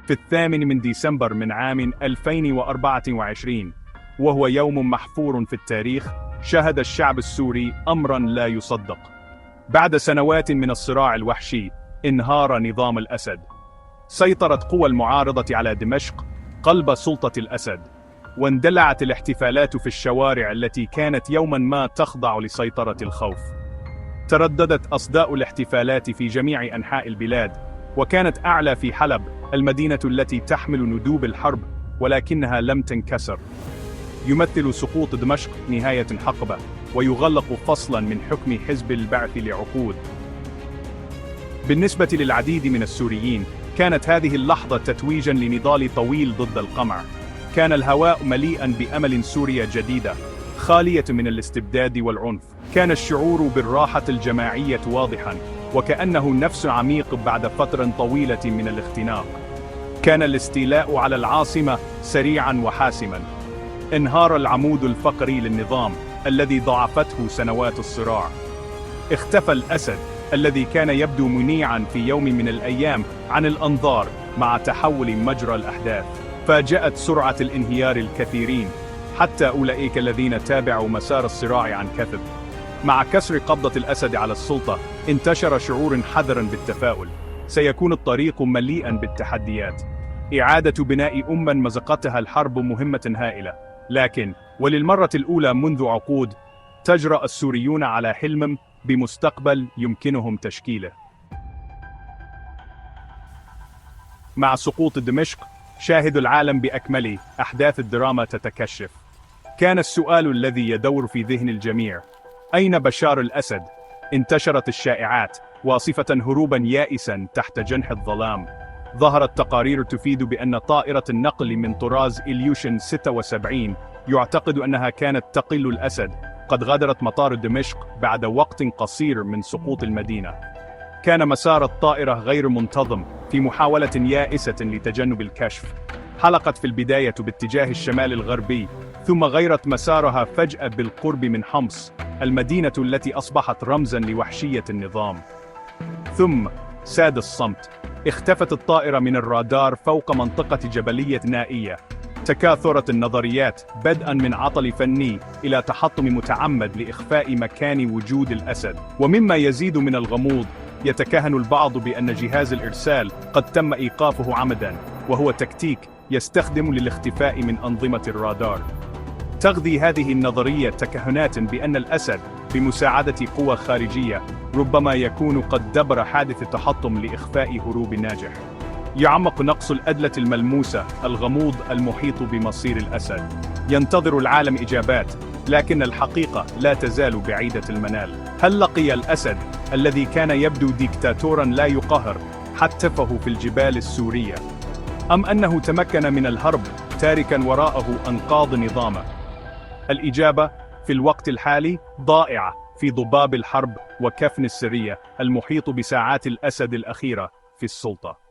في 8 ديسمبر من عام 2024، وهو يوم محفور في التاريخ. شهد الشعب السوري أمرا لا يصدق. بعد سنوات من الصراع الوحشي انهار نظام الأسد. سيطرت قوى المعارضة على دمشق قلب سلطة الأسد، واندلعت الاحتفالات في الشوارع التي كانت يوما ما تخضع لسيطرة الخوف. ترددت أصداء الاحتفالات في جميع أنحاء البلاد، وكانت أعلى في حلب، المدينة التي تحمل ندوب الحرب ولكنها لم تنكسر. يمثل سقوط دمشق نهاية حقبة، ويغلق فصلا من حكم حزب البعث لعقود. بالنسبة للعديد من السوريين، كانت هذه اللحظة تتويجا لنضال طويل ضد القمع. كان الهواء مليئا بأمل سوريا جديدة، خالية من الاستبداد والعنف. كان الشعور بالراحة الجماعية واضحا، وكأنه نفس عميق بعد فترة طويلة من الاختناق. كان الاستيلاء على العاصمة سريعا وحاسما. انهار العمود الفقري للنظام الذي ضعفته سنوات الصراع. اختفى الأسد الذي كان يبدو منيعا في يوم من الأيام عن الأنظار مع تحول مجرى الأحداث. فاجأت سرعة الانهيار الكثيرين، حتى أولئك الذين تابعوا مسار الصراع عن كثب. مع كسر قبضة الأسد على السلطة، انتشر شعور حذر بالتفاؤل. سيكون الطريق مليئا بالتحديات. إعادة بناء مزقتها الحرب مهمة هائلة، لكن وللمرة الأولى منذ عقود تجرأ السوريون على حلم بمستقبل يمكنهم تشكيله. مع سقوط دمشق، شاهد العالم بأكمله أحداث الدراما تتكشف. كان السؤال الذي يدور في ذهن الجميع: أين بشار الأسد؟ انتشرت الشائعات واصفة هروبا يائسا تحت جنح الظلام. ظهرت تقارير تفيد بأن طائرة النقل من طراز إليوشن 76 يعتقد أنها كانت تقل الأسد قد غادرت مطار دمشق بعد وقت قصير من سقوط المدينة. كان مسار الطائرة غير منتظم في محاولة يائسة لتجنب الكشف. حلقت في البداية باتجاه الشمال الغربي، ثم غيرت مسارها فجأة بالقرب من حمص، المدينة التي أصبحت رمزا لوحشية النظام. ثم ساد الصمت. اختفت الطائرة من الرادار فوق منطقة جبلية نائية. تكاثرت النظريات، بدءا من عطل فني إلى تحطم متعمد لإخفاء مكان وجود الأسد. ومما يزيد من الغموض، يتكهن البعض بأن جهاز الإرسال قد تم إيقافه عمدا، وهو تكتيك يستخدم للاختفاء من أنظمة الرادار. تغذي هذه النظرية تكهنات بأن الأسد بمساعدة قوى خارجية ربما يكون قد دبر حادث التحطم لإخفاء هروب ناجح. يعمق نقص الأدلة الملموسة الغموض المحيط بمصير الأسد. ينتظر العالم إجابات، لكن الحقيقة لا تزال بعيدة المنال. هل لقي الأسد الذي كان يبدو ديكتاتورا لا يقهر حتفه في الجبال السورية؟ أم أنه تمكن من الهرب تاركا وراءه أنقاض نظامه؟ الإجابة في الوقت الحالي ضائعة في ضباب الحرب وكفن السرية المحيط بساعات الأسد الأخيرة في السلطة.